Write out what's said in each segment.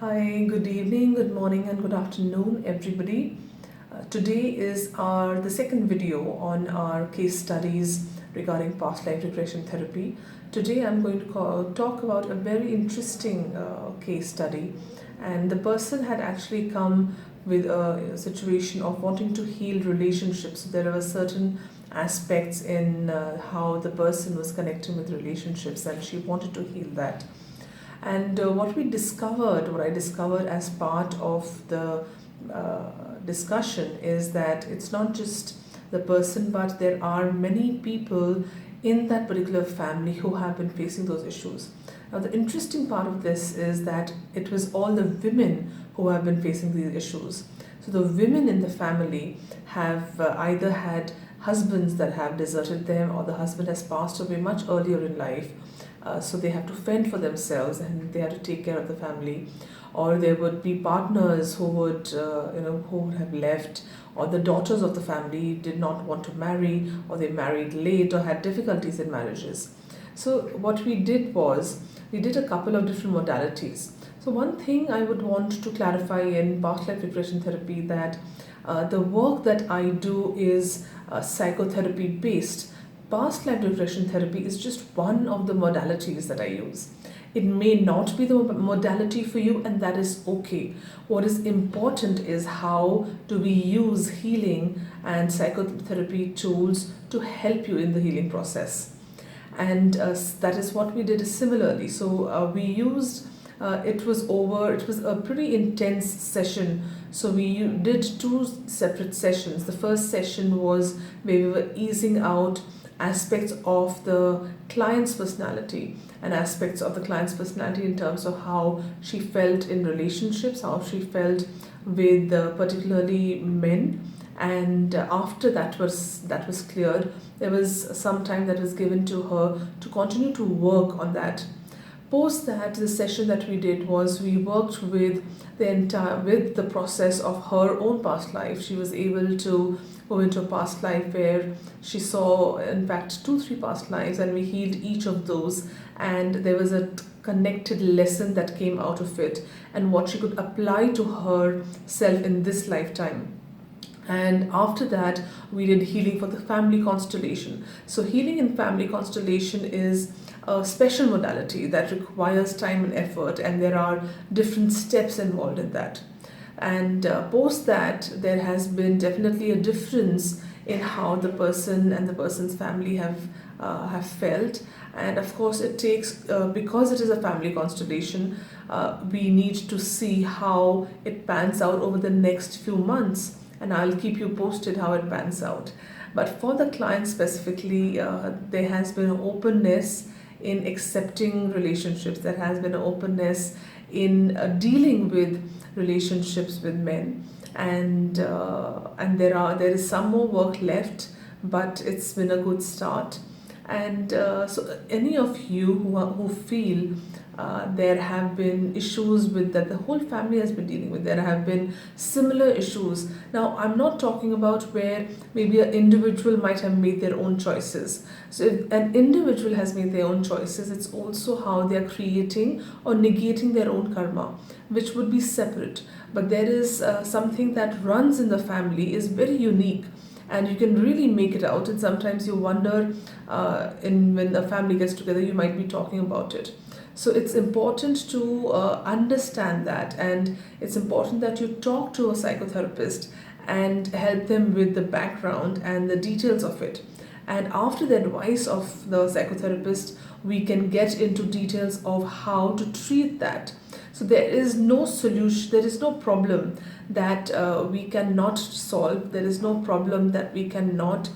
Hi, good evening, good morning, and good afternoon, everybody. Today is the second video on our case studies regarding past life regression therapy. Today, I'm going to talk about a very interesting case study, and the person had actually come with a situation of wanting to heal relationships. There were certain aspects in how the person was connecting with relationships, and she wanted to heal that. And what I discovered as part of the discussion is that it's not just the person, but there are many people in that particular family who have been facing those issues. Now, the interesting part of this is that it was all the women who have been facing these issues. So, the women in the family have either had husbands that have deserted them, or the husband has passed away much earlier in life, so they have to fend for themselves and they have to take care of the family. Or there would be partners who would who would have left, or the daughters of the family did not want to marry, or they married late, or had difficulties in marriages. So what we did was we did a couple of different modalities. So one thing I would want to clarify in past life regression therapy, that the work that I do is psychotherapy based. Past life regression therapy is just one of the modalities that I use. It may not be the modality for you, and that is okay. What is important is how do we use healing and psychotherapy tools to help you in the healing process. And that is what we did similarly. So we used it was a pretty intense session. So we did two separate sessions. The first session was where we were easing out aspects of the client's personality, and aspects of the client's personality in terms of how she felt in relationships, how she felt with particularly men. And after that was cleared, there was some time that was given to her to continue to work on that. Post that, the session that we did was we worked with the process of her own past life. She was able to go into a past life where she saw, in fact, 2-3 past lives, and we healed each of those. And there was a connected lesson that came out of it, and what she could apply to herself in this lifetime. And after that, we did healing for the family constellation. So healing in family constellation is a special modality that requires time and effort, and there are different steps involved in that. And post that, there has been definitely a difference in how the person and the person's family have felt. And of course, it takes because it is a family constellation, we need to see how it pans out over the next few months, and I'll keep you posted how it pans out. But for the client specifically, there has been an openness in accepting relationships. There has been an openness in dealing with relationships with men, and there is some more work left, but it's been a good start. And so any of you who feel there have been issues with that the whole family has been dealing with, there have been similar issues. Now, I'm not talking about where maybe an individual might have made their own choices. So if an individual has made their own choices, it's also how they are creating or negating their own karma, which would be separate. But there is something that runs in the family is very unique, and you can really make it out. And sometimes you wonder, when a family gets together, you might be talking about it. So it's important to understand that, and it's important that you talk to a psychotherapist and help them with the background and the details of it. And after the advice of the psychotherapist, we can get into details of how to treat that. So there is no solution, there is no problem that we cannot solve, there is no problem that we cannot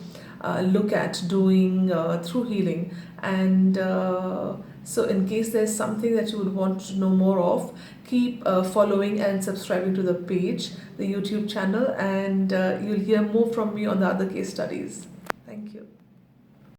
look at doing through healing. And so in case there's something that you would want to know more of, keep following and subscribing to the page, the YouTube channel, and you'll hear more from me on the other case studies. Thank you.